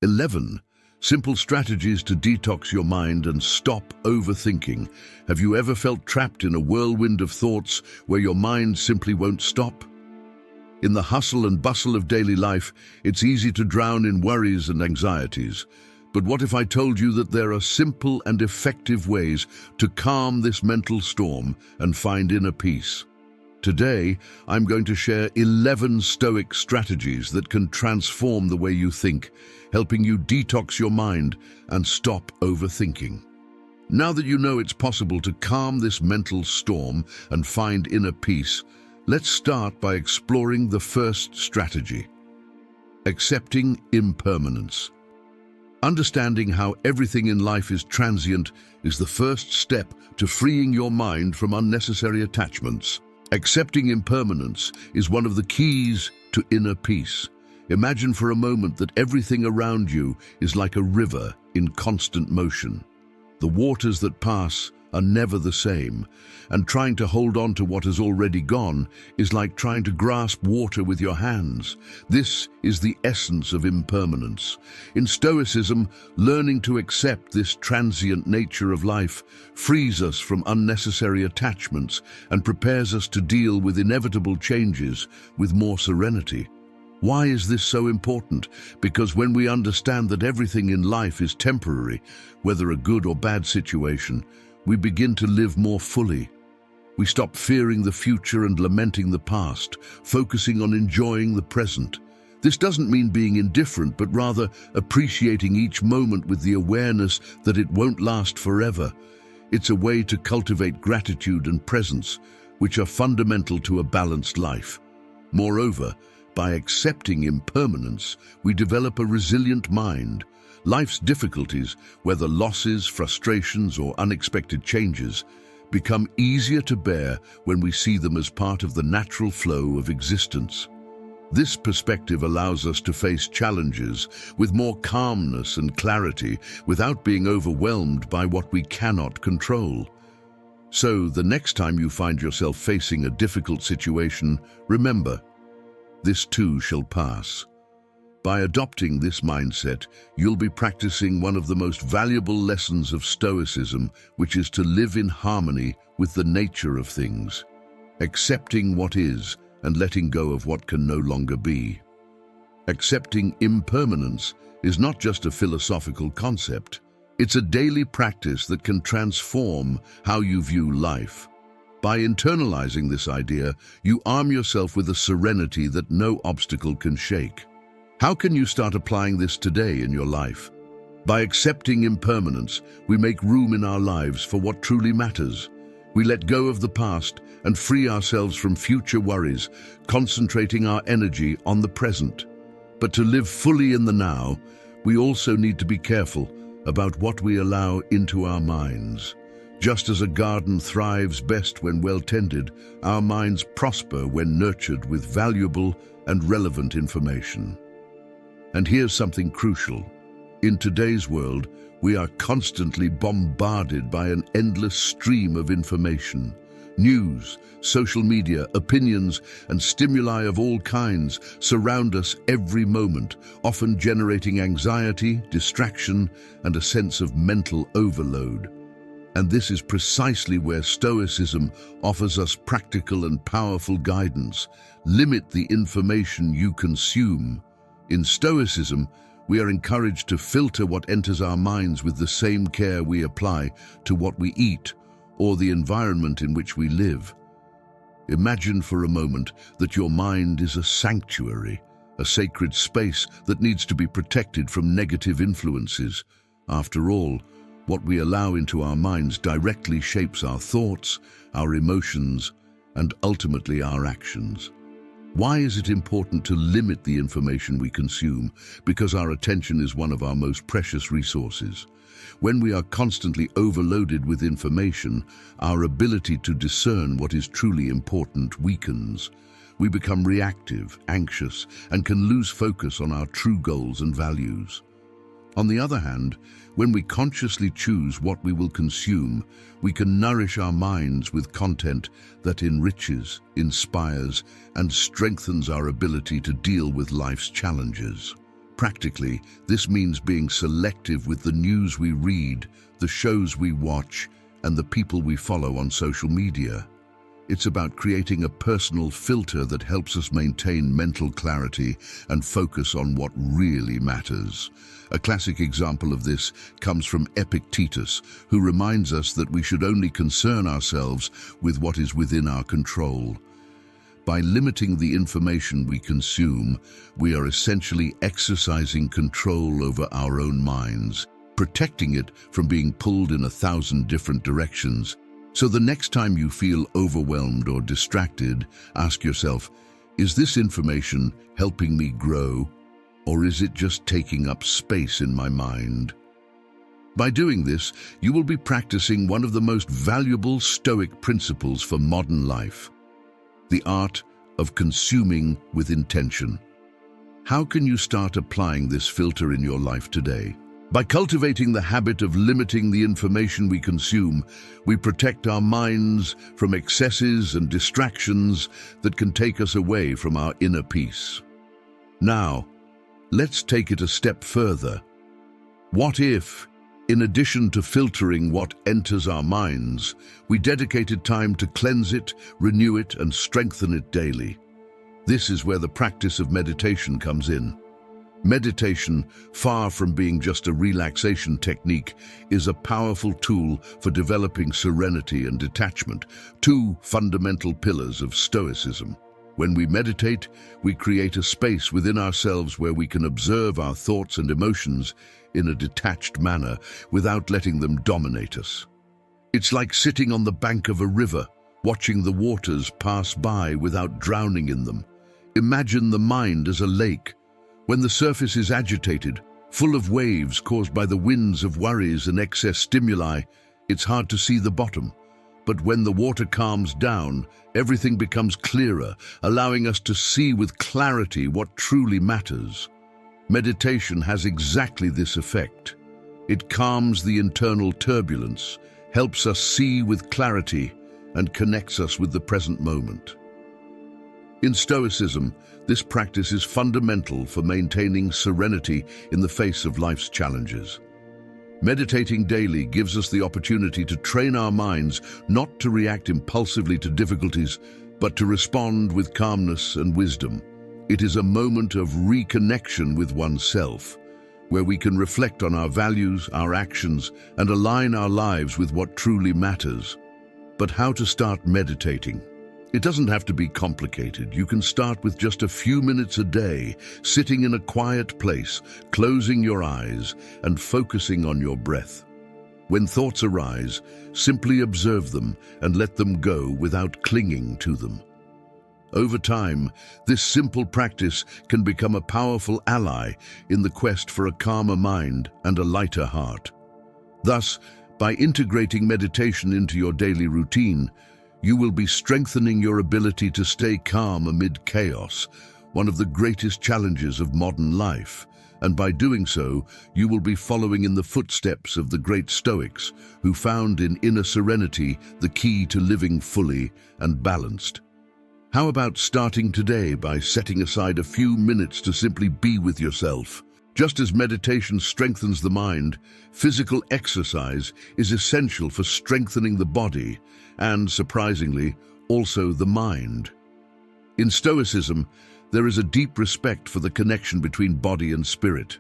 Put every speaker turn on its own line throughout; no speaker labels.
11. Simple strategies to detox your mind and stop overthinking. Have you ever felt trapped in a whirlwind of thoughts where your mind simply won't stop? In the hustle and bustle of daily life, it's easy to drown in worries and anxieties. But what if I told you that there are simple and effective ways to calm this mental storm and find inner peace? Today, I'm going to share 11 Stoic strategies that can transform the way you think, helping you detox your mind and stop overthinking. Now that you know it's possible to calm this mental storm and find inner peace, let's start by exploring the first strategy: accepting impermanence. Understanding how everything in life is transient is the first step to freeing your mind from unnecessary attachments. Accepting impermanence is one of the keys to inner peace. Imagine for a moment that everything around you is like a river in constant motion. The waters that pass are never the same, and trying to hold on to what has already gone is like trying to grasp water with your hands. This is the essence of impermanence. In Stoicism, learning to accept this transient nature of life frees us from unnecessary attachments and prepares us to deal with inevitable changes with more serenity. Why is this so important? Because when we understand that everything in life is temporary, whether a good or bad situation, we begin to live more fully. We stop fearing the future and lamenting the past, focusing on enjoying the present. This doesn't mean being indifferent, but rather appreciating each moment with the awareness that it won't last forever. It's a way to cultivate gratitude and presence, which are fundamental to a balanced life. Moreover, by accepting impermanence, we develop a resilient mind. Life's difficulties, whether losses, frustrations, or unexpected changes, become easier to bear when we see them as part of the natural flow of existence. This perspective allows us to face challenges with more calmness and clarity without being overwhelmed by what we cannot control. So, the next time you find yourself facing a difficult situation, remember, this too shall pass. By adopting this mindset, you'll be practicing one of the most valuable lessons of Stoicism, which is to live in harmony with the nature of things, accepting what is and letting go of what can no longer be. Accepting impermanence is not just a philosophical concept. It's a daily practice that can transform how you view life. By internalizing this idea, you arm yourself with a serenity that no obstacle can shake. How can you start applying this today in your life? By accepting impermanence, we make room in our lives for what truly matters. We let go of the past and free ourselves from future worries, concentrating our energy on the present. But to live fully in the now, we also need to be careful about what we allow into our minds. Just as a garden thrives best when well tended, our minds prosper when nurtured with valuable and relevant information. And here's something crucial. In today's world, we are constantly bombarded by an endless stream of information. News, social media, opinions, and stimuli of all kinds surround us every moment, often generating anxiety, distraction, and a sense of mental overload. And this is precisely where Stoicism offers us practical and powerful guidance. Limit the information you consume. In Stoicism, we are encouraged to filter what enters our minds with the same care we apply to what we eat or the environment in which we live. Imagine for a moment that your mind is a sanctuary, a sacred space that needs to be protected from negative influences. After all, what we allow into our minds directly shapes our thoughts, our emotions, and ultimately our actions. Why is it important to limit the information we consume? Because our attention is one of our most precious resources. When we are constantly overloaded with information, our ability to discern what is truly important weakens. We become reactive, anxious, and can lose focus on our true goals and values. On the other hand, when we consciously choose what we will consume, we can nourish our minds with content that enriches, inspires, and strengthens our ability to deal with life's challenges. Practically, this means being selective with the news we read, the shows we watch, and the people we follow on social media. It's about creating a personal filter that helps us maintain mental clarity and focus on what really matters. A classic example of this comes from Epictetus, who reminds us that we should only concern ourselves with what is within our control. By limiting the information we consume, we are essentially exercising control over our own minds, protecting it from being pulled in 1,000 different directions. So the next time you feel overwhelmed or distracted, ask yourself, is this information helping me grow, or is it just taking up space in my mind? By doing this, you will be practicing one of the most valuable Stoic principles for modern life: the art of consuming with intention. How can you start applying this filter in your life today? By cultivating the habit of limiting the information we consume, we protect our minds from excesses and distractions that can take us away from our inner peace. Now, let's take it a step further. What if, in addition to filtering what enters our minds, we dedicated time to cleanse it, renew it, and strengthen it daily? This is where the practice of meditation comes in. Meditation, far from being just a relaxation technique, is a powerful tool for developing serenity and detachment, two fundamental pillars of Stoicism. When we meditate, we create a space within ourselves where we can observe our thoughts and emotions in a detached manner without letting them dominate us. It's like sitting on the bank of a river, watching the waters pass by without drowning in them. Imagine the mind as a lake. When the surface is agitated, full of waves caused by the winds of worries and excess stimuli, it's hard to see the bottom. But when the water calms down, everything becomes clearer, allowing us to see with clarity what truly matters. Meditation has exactly this effect. It calms the internal turbulence, helps us see with clarity, and connects us with the present moment. In Stoicism, this practice is fundamental for maintaining serenity in the face of life's challenges. Meditating daily gives us the opportunity to train our minds not to react impulsively to difficulties, but to respond with calmness and wisdom. It is a moment of reconnection with oneself, where we can reflect on our values, our actions, and align our lives with what truly matters. But how to start meditating? It doesn't have to be complicated. You can start with just a few minutes a day, sitting in a quiet place, closing your eyes, and focusing on your breath. When thoughts arise, simply observe them and let them go without clinging to them. Over time, this simple practice can become a powerful ally in the quest for a calmer mind and a lighter heart. Thus, by integrating meditation into your daily routine, you will be strengthening your ability to stay calm amid chaos, one of the greatest challenges of modern life. And by doing so, you will be following in the footsteps of the great Stoics, who found in inner serenity the key to living fully and balanced. How about starting today by setting aside a few minutes to simply be with yourself? Just as meditation strengthens the mind, physical exercise is essential for strengthening the body and, surprisingly, also the mind. In Stoicism, there is a deep respect for the connection between body and spirit,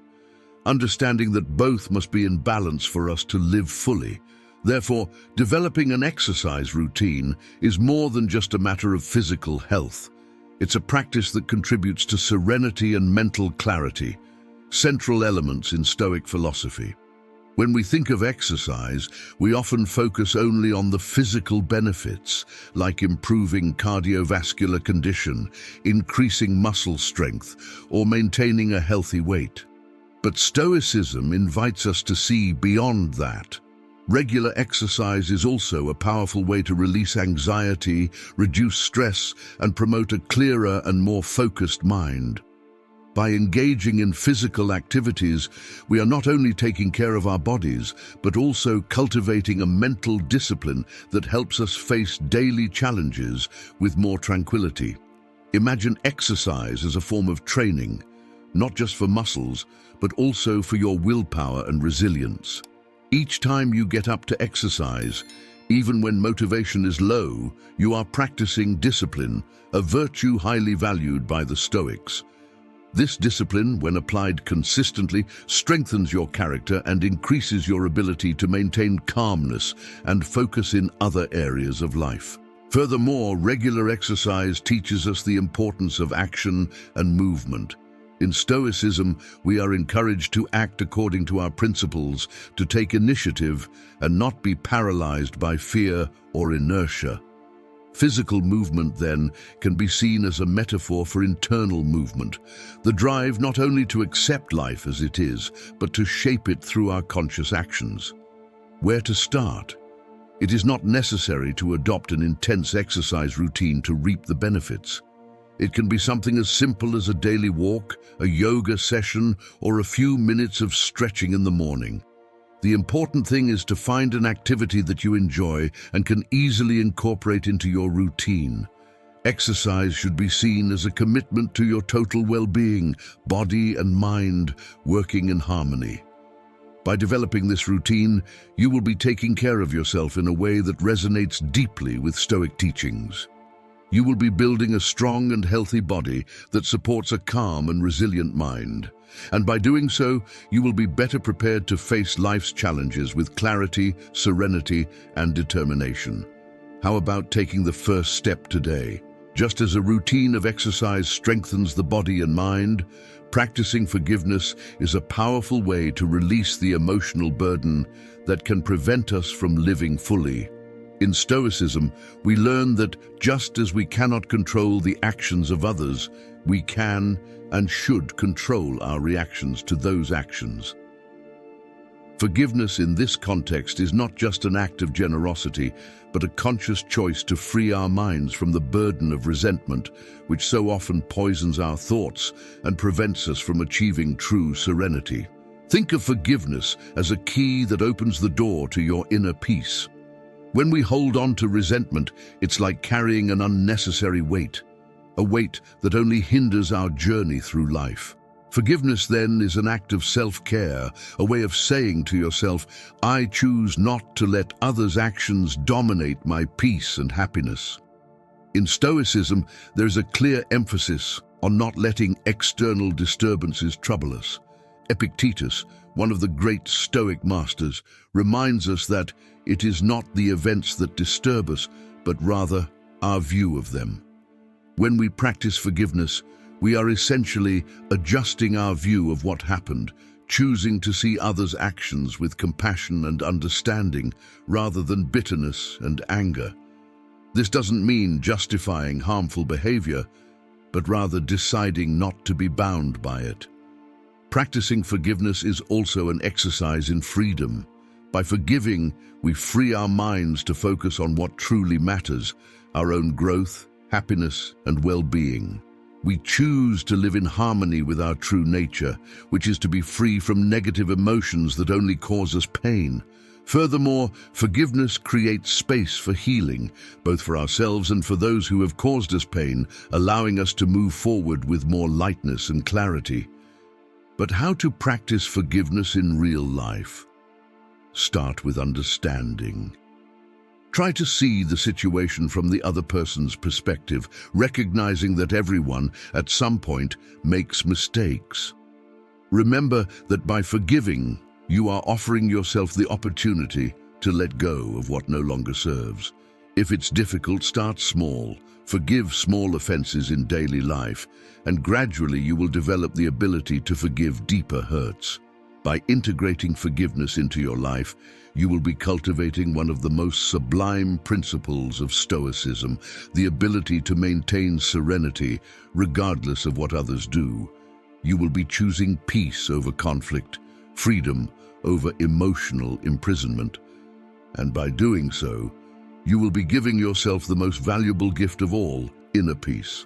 understanding that both must be in balance for us to live fully. Therefore, developing an exercise routine is more than just a matter of physical health. It's a practice that contributes to serenity and mental clarity, central elements in Stoic philosophy. When we think of exercise, we often focus only on the physical benefits, like improving cardiovascular condition, increasing muscle strength, or maintaining a healthy weight. But Stoicism invites us to see beyond that. Regular exercise is also a powerful way to release anxiety, reduce stress, and promote a clearer and more focused mind. By engaging in physical activities, we are not only taking care of our bodies, but also cultivating a mental discipline that helps us face daily challenges with more tranquility. Imagine exercise as a form of training, not just for muscles, but also for your willpower and resilience. Each time you get up to exercise, even when motivation is low, you are practicing discipline, a virtue highly valued by the Stoics. This discipline, when applied consistently, strengthens your character and increases your ability to maintain calmness and focus in other areas of life. Furthermore, regular exercise teaches us the importance of action and movement. In Stoicism, we are encouraged to act according to our principles, to take initiative, and not be paralyzed by fear or inertia. Physical movement, then, can be seen as a metaphor for internal movement, the drive not only to accept life as it is, but to shape it through our conscious actions. Where to start? It is not necessary to adopt an intense exercise routine to reap the benefits. It can be something as simple as a daily walk, a yoga session, or a few minutes of stretching in the morning. The important thing is to find an activity that you enjoy and can easily incorporate into your routine. Exercise should be seen as a commitment to your total well-being, body and mind working in harmony. By developing this routine, you will be taking care of yourself in a way that resonates deeply with Stoic teachings. You will be building a strong and healthy body that supports a calm and resilient mind. And by doing so, you will be better prepared to face life's challenges with clarity, serenity, and determination. How about taking the first step today? Just as a routine of exercise strengthens the body and mind, practicing forgiveness is a powerful way to release the emotional burden that can prevent us from living fully. In Stoicism, we learn that just as we cannot control the actions of others, we can and should control our reactions to those actions. Forgiveness in this context is not just an act of generosity, but a conscious choice to free our minds from the burden of resentment, which so often poisons our thoughts and prevents us from achieving true serenity. Think of forgiveness as a key that opens the door to your inner peace. When we hold on to resentment, it's like carrying an unnecessary weight, a weight that only hinders our journey through life. Forgiveness, then, is an act of self-care, a way of saying to yourself, I choose not to let others' actions dominate my peace and happiness. In Stoicism, there is a clear emphasis on not letting external disturbances trouble us. Epictetus, one of the great Stoic masters, reminds us that it is not the events that disturb us, but rather our view of them. When we practice forgiveness, we are essentially adjusting our view of what happened, choosing to see others' actions with compassion and understanding rather than bitterness and anger. This doesn't mean justifying harmful behavior, but rather deciding not to be bound by it. Practicing forgiveness is also an exercise in freedom. By forgiving, we free our minds to focus on what truly matters, our own growth, happiness, and well-being. We choose to live in harmony with our true nature, which is to be free from negative emotions that only cause us pain. Furthermore, forgiveness creates space for healing, both for ourselves and for those who have caused us pain, allowing us to move forward with more lightness and clarity. But how to practice forgiveness in real life? Start with understanding. Try to see the situation from the other person's perspective, recognizing that everyone, at some point, makes mistakes. Remember that by forgiving, you are offering yourself the opportunity to let go of what no longer serves. If it's difficult, start small. Forgive small offenses in daily life, and gradually you will develop the ability to forgive deeper hurts. By integrating forgiveness into your life, you will be cultivating one of the most sublime principles of Stoicism, the ability to maintain serenity regardless of what others do. You will be choosing peace over conflict, freedom over emotional imprisonment. And by doing so, you will be giving yourself the most valuable gift of all, inner peace.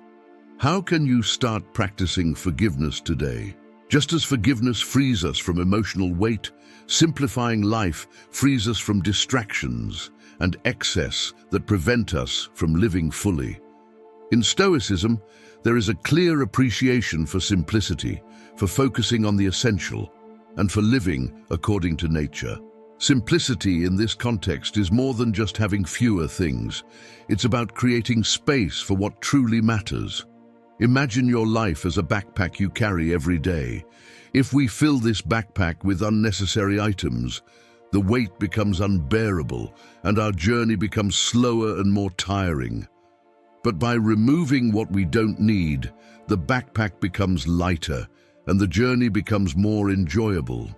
How can you start practicing forgiveness today? Just as forgiveness frees us from emotional weight, simplifying life frees us from distractions and excess that prevent us from living fully. In Stoicism, there is a clear appreciation for simplicity, for focusing on the essential, and for living according to nature. Simplicity in this context is more than just having fewer things. It's about creating space for what truly matters. Imagine your life as a backpack you carry every day. If we fill this backpack with unnecessary items, the weight becomes unbearable and our journey becomes slower and more tiring. But by removing what we don't need, the backpack becomes lighter and the journey becomes more enjoyable.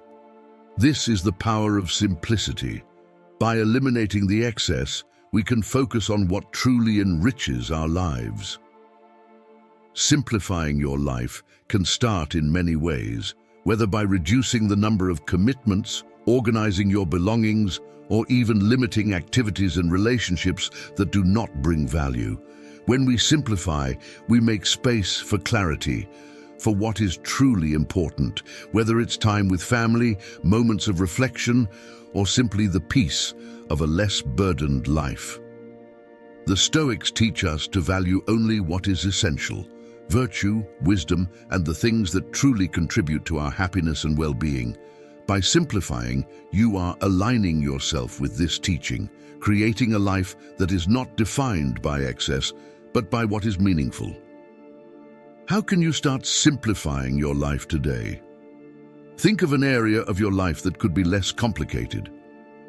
This is the power of simplicity. By eliminating the excess, we can focus on what truly enriches our lives. Simplifying your life can start in many ways, whether by reducing the number of commitments, organizing your belongings, or even limiting activities and relationships that do not bring value. When we simplify, we make space for clarity, for what is truly important, whether it's time with family, moments of reflection, or simply the peace of a less burdened life. The Stoics teach us to value only what is essential: virtue, wisdom, and the things that truly contribute to our happiness and well-being. By simplifying, you are aligning yourself with this teaching, creating a life that is not defined by excess, but by what is meaningful. How can you start simplifying your life today? Think of an area of your life that could be less complicated.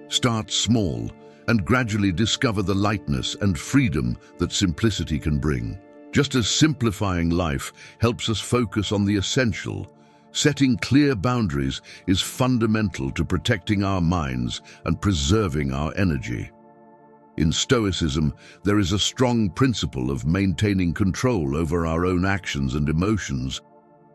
Start small and gradually discover the lightness and freedom that simplicity can bring. Just as simplifying life helps us focus on the essential, setting clear boundaries is fundamental to protecting our minds and preserving our energy. In Stoicism, there is a strong principle of maintaining control over our own actions and emotions,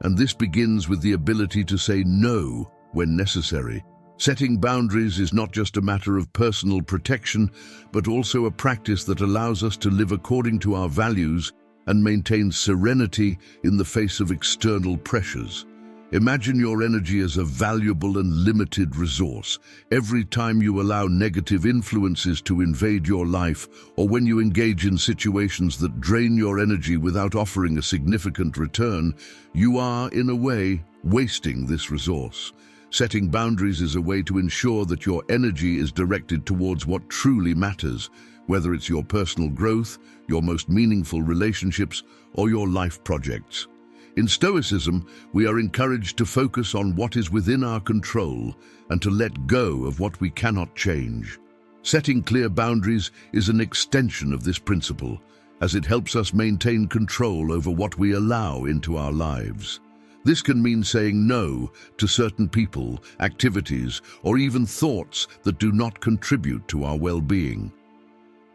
and this begins with the ability to say no when necessary. Setting boundaries is not just a matter of personal protection, but also a practice that allows us to live according to our values and maintain serenity in the face of external pressures. Imagine your energy as a valuable and limited resource. Every time you allow negative influences to invade your life, or when you engage in situations that drain your energy without offering a significant return, you are, in a way, wasting this resource. Setting boundaries is a way to ensure that your energy is directed towards what truly matters, whether it's your personal growth, your most meaningful relationships, or your life projects. In Stoicism, we are encouraged to focus on what is within our control and to let go of what we cannot change. Setting clear boundaries is an extension of this principle, as it helps us maintain control over what we allow into our lives. This can mean saying no to certain people, activities, or even thoughts that do not contribute to our well-being.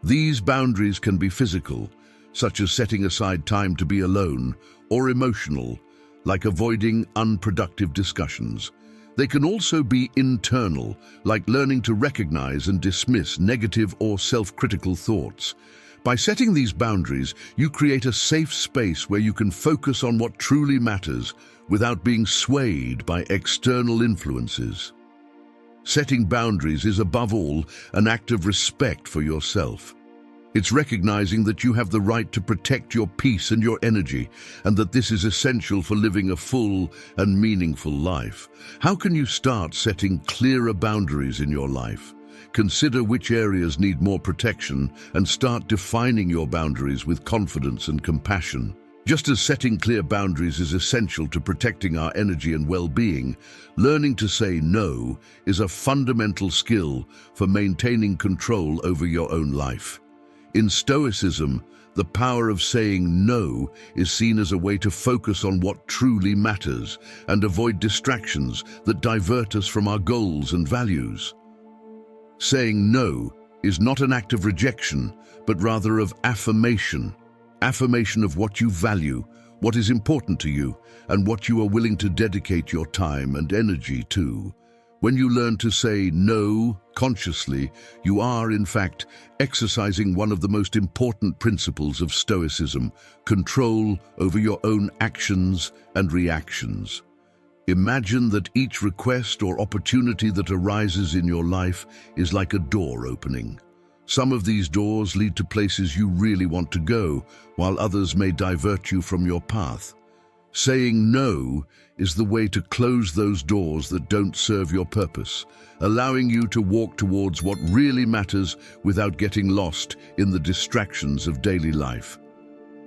These boundaries can be physical, such as setting aside time to be alone, or emotional, like avoiding unproductive discussions. They can also be internal, like learning to recognize and dismiss negative or self-critical thoughts. By setting these boundaries, you create a safe space where you can focus on what truly matters without being swayed by external influences. Setting boundaries is above all an act of respect for yourself. It's recognizing that you have the right to protect your peace and your energy, and that this is essential for living a full and meaningful life. How can you start setting clearer boundaries in your life? Consider which areas need more protection and start defining your boundaries with confidence and compassion. Just as setting clear boundaries is essential to protecting our energy and well-being, learning to say no is a fundamental skill for maintaining control over your own life. In Stoicism, the power of saying no is seen as a way to focus on what truly matters and avoid distractions that divert us from our goals and values. Saying no is not an act of rejection, but rather of affirmation. Affirmation of what you value, what is important to you, and what you are willing to dedicate your time and energy to. When you learn to say no consciously, you are, in fact, exercising one of the most important principles of Stoicism: control over your own actions and reactions. Imagine that each request or opportunity that arises in your life is like a door opening. Some of these doors lead to places you really want to go, while others may divert you from your path. Saying no is the way to close those doors that don't serve your purpose, allowing you to walk towards what really matters without getting lost in the distractions of daily life.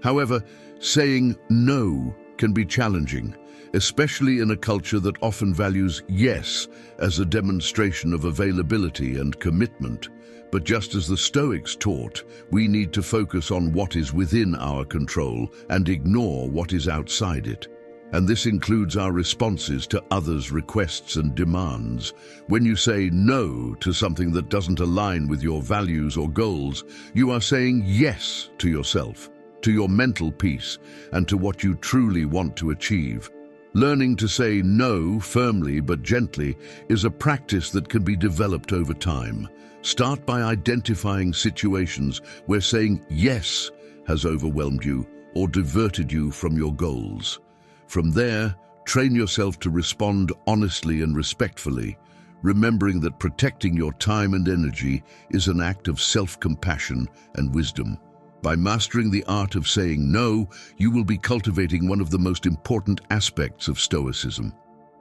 However, saying no can be challenging, especially in a culture that often values yes as a demonstration of availability and commitment. But just as the Stoics taught, we need to focus on what is within our control and ignore what is outside it. And this includes our responses to others' requests and demands. When you say no to something that doesn't align with your values or goals, you are saying yes to yourself, to your mental peace, and to what you truly want to achieve. Learning to say no firmly but gently is a practice that can be developed over time. Start by identifying situations where saying yes has overwhelmed you or diverted you from your goals. From there, train yourself to respond honestly and respectfully, remembering that protecting your time and energy is an act of self-compassion and wisdom. By mastering the art of saying no, you will be cultivating one of the most important aspects of Stoicism,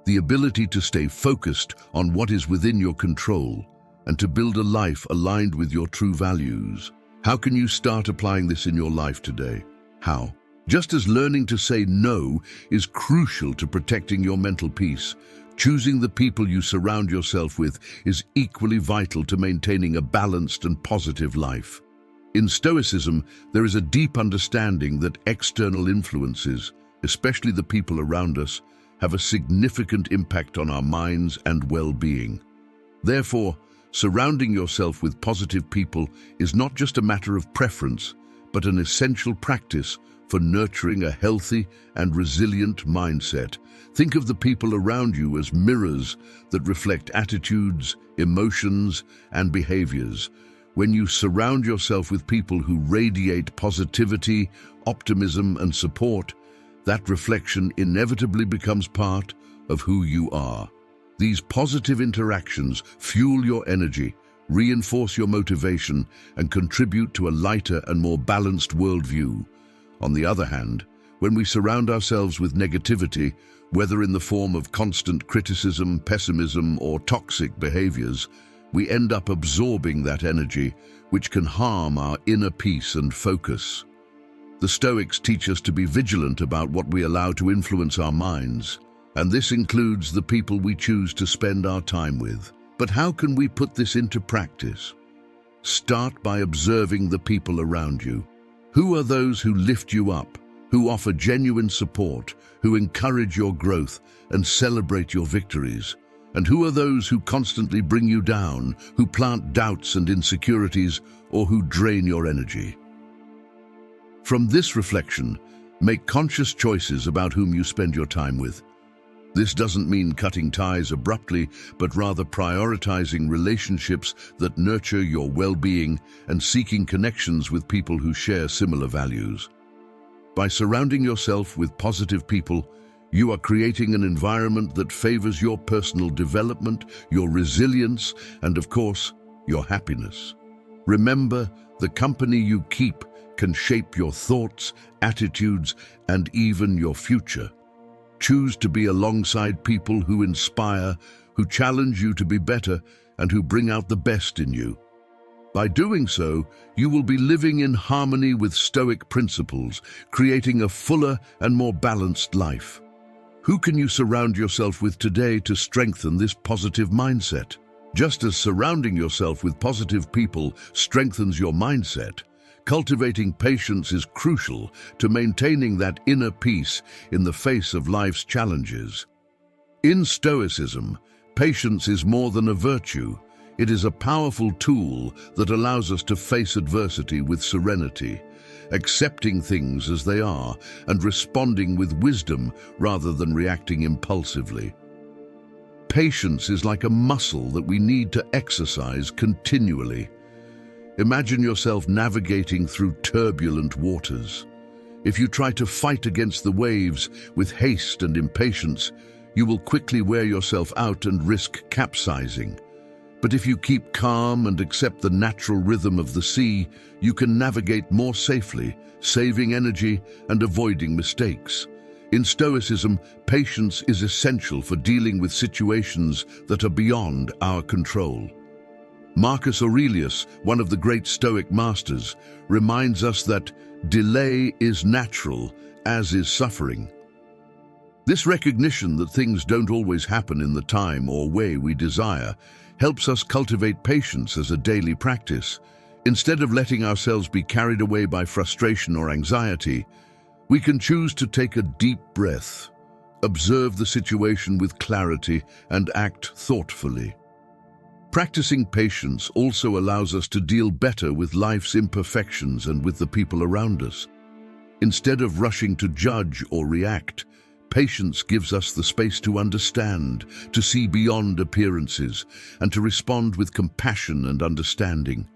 the ability to stay focused on what is within your control and to build a life aligned with your true values. How can you start applying this in your life today? How? Just as learning to say no is crucial to protecting your mental peace, choosing the people you surround yourself with is equally vital to maintaining a balanced and positive life. In Stoicism, there is a deep understanding that external influences, especially the people around us, have a significant impact on our minds and well-being. Therefore, surrounding yourself with positive people is not just a matter of preference, but an essential practice for nurturing a healthy and resilient mindset. Think of the people around you as mirrors that reflect attitudes, emotions, and behaviors. When you surround yourself with people who radiate positivity, optimism, and support, that reflection inevitably becomes part of who you are. These positive interactions fuel your energy, reinforce your motivation, and contribute to a lighter and more balanced worldview. On the other hand, when we surround ourselves with negativity, whether in the form of constant criticism, pessimism, or toxic behaviors, we end up absorbing that energy, which can harm our inner peace and focus. The Stoics teach us to be vigilant about what we allow to influence our minds, and this includes the people we choose to spend our time with. But how can we put this into practice? Start by observing the people around you. Who are those who lift you up, who offer genuine support, who encourage your growth and celebrate your victories? And who are those who constantly bring you down, who plant doubts and insecurities, or who drain your energy? From this reflection, make conscious choices about whom you spend your time with. This doesn't mean cutting ties abruptly, but rather prioritizing relationships that nurture your well-being and seeking connections with people who share similar values. By surrounding yourself with positive people, you are creating an environment that favors your personal development, your resilience, and of course, your happiness. Remember, the company you keep can shape your thoughts, attitudes, and even your future. Choose to be alongside people who inspire, who challenge you to be better, and who bring out the best in you. By doing so, you will be living in harmony with Stoic principles, creating a fuller and more balanced life. Who can you surround yourself with today to strengthen this positive mindset? Just as surrounding yourself with positive people strengthens your mindset, cultivating patience is crucial to maintaining that inner peace in the face of life's challenges. In Stoicism, patience is more than a virtue. It is a powerful tool that allows us to face adversity with serenity, accepting things as they are and responding with wisdom rather than reacting impulsively. Patience is like a muscle that we need to exercise continually. Imagine yourself navigating through turbulent waters. If you try to fight against the waves with haste and impatience, you will quickly wear yourself out and risk capsizing. But if you keep calm and accept the natural rhythm of the sea, you can navigate more safely, saving energy and avoiding mistakes. In Stoicism, patience is essential for dealing with situations that are beyond our control. Marcus Aurelius, one of the great Stoic masters, reminds us that delay is natural, as is suffering. This recognition that things don't always happen in the time or way we desire helps us cultivate patience as a daily practice. Instead of letting ourselves be carried away by frustration or anxiety, we can choose to take a deep breath, observe the situation with clarity, and act thoughtfully. Practicing patience also allows us to deal better with life's imperfections and with the people around us. Instead of rushing to judge or react, patience gives us the space to understand, to see beyond appearances, and to respond with compassion and understanding.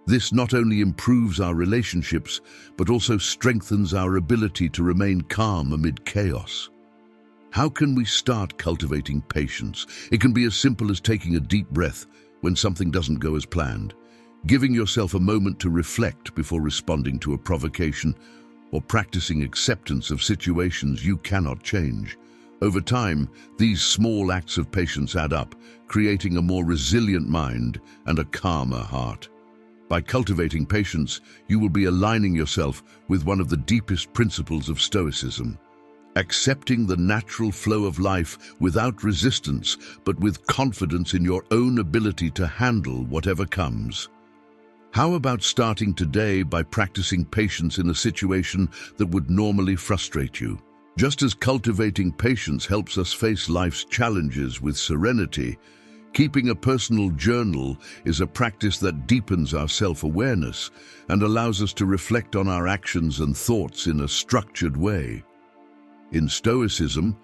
This not only improves our relationships, but also strengthens our ability to remain calm amid chaos. How can we start cultivating patience? It can be as simple as taking a deep breath when something doesn't go as planned, giving yourself a moment to reflect before responding to a provocation, or practicing acceptance of situations you cannot change. Over time, these small acts of patience add up, creating a more resilient mind and a calmer heart. By cultivating patience, you will be aligning yourself with one of the deepest principles of Stoicism, accepting the natural flow of life without resistance, but with confidence in your own ability to handle whatever comes. How about starting today by practicing patience in a situation that would normally frustrate you? Just as cultivating patience helps us face life's challenges with serenity, keeping a personal journal is a practice that deepens our self-awareness and allows us to reflect on our actions and thoughts in a structured way. In Stoicism,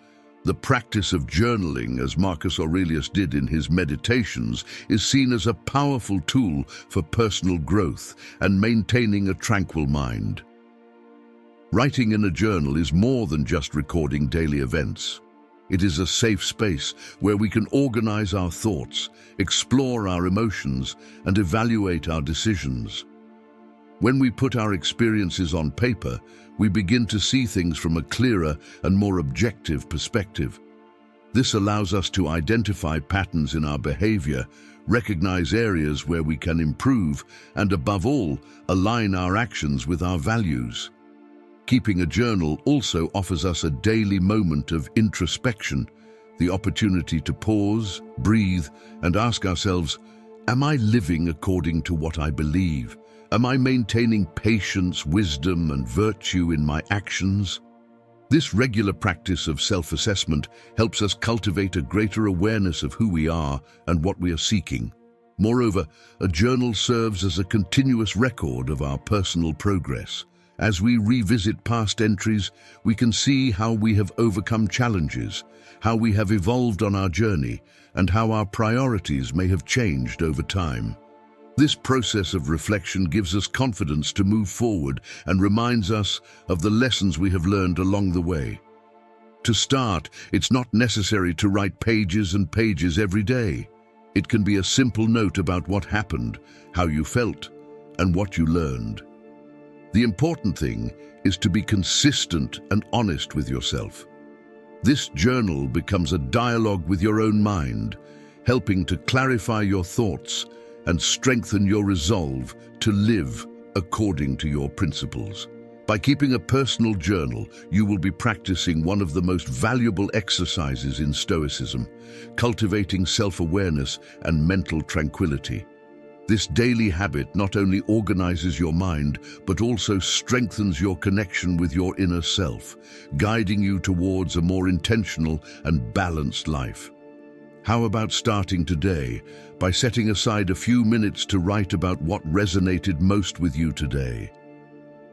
the practice of journaling, as Marcus Aurelius did in his Meditations, is seen as a powerful tool for personal growth and maintaining a tranquil mind. Writing in a journal is more than just recording daily events. It is a safe space where we can organize our thoughts, explore our emotions, and evaluate our decisions. When we put our experiences on paper, we begin to see things from a clearer and more objective perspective. This allows us to identify patterns in our behavior, recognize areas where we can improve, and above all, align our actions with our values. Keeping a journal also offers us a daily moment of introspection, the opportunity to pause, breathe, and ask ourselves, am I living according to what I believe? Am I maintaining patience, wisdom, and virtue in my actions? This regular practice of self-assessment helps us cultivate a greater awareness of who we are and what we are seeking. Moreover, a journal serves as a continuous record of our personal progress. As we revisit past entries, we can see how we have overcome challenges, how we have evolved on our journey, and how our priorities may have changed over time. This process of reflection gives us confidence to move forward and reminds us of the lessons we have learned along the way. To start, it's not necessary to write pages and pages every day. It can be a simple note about what happened, how you felt, and what you learned. The important thing is to be consistent and honest with yourself. This journal becomes a dialogue with your own mind, helping to clarify your thoughts and strengthen your resolve to live according to your principles. By keeping a personal journal, you will be practicing one of the most valuable exercises in Stoicism, cultivating self-awareness and mental tranquility. This daily habit not only organizes your mind, but also strengthens your connection with your inner self, guiding you towards a more intentional and balanced life. How about starting today by setting aside a few minutes to write about what resonated most with you today?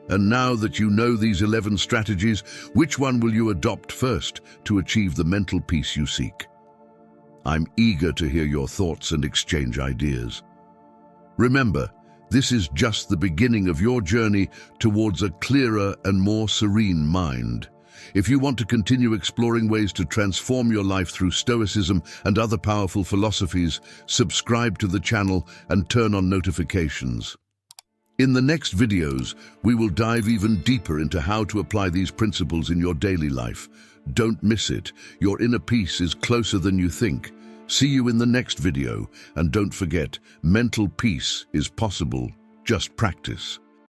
And now that you know these 11 strategies, which one will you adopt first to achieve the mental peace you seek? I'm eager to hear your thoughts and exchange ideas. Remember, this is just the beginning of your journey towards a clearer and more serene mind. If you want to continue exploring ways to transform your life through Stoicism and other powerful philosophies, subscribe to the channel and turn on notifications. In the next videos, we will dive even deeper into how to apply these principles in your daily life. Don't miss it. Your inner peace is closer than you think. See you in the next video, and don't forget, mental peace is possible. Just practice.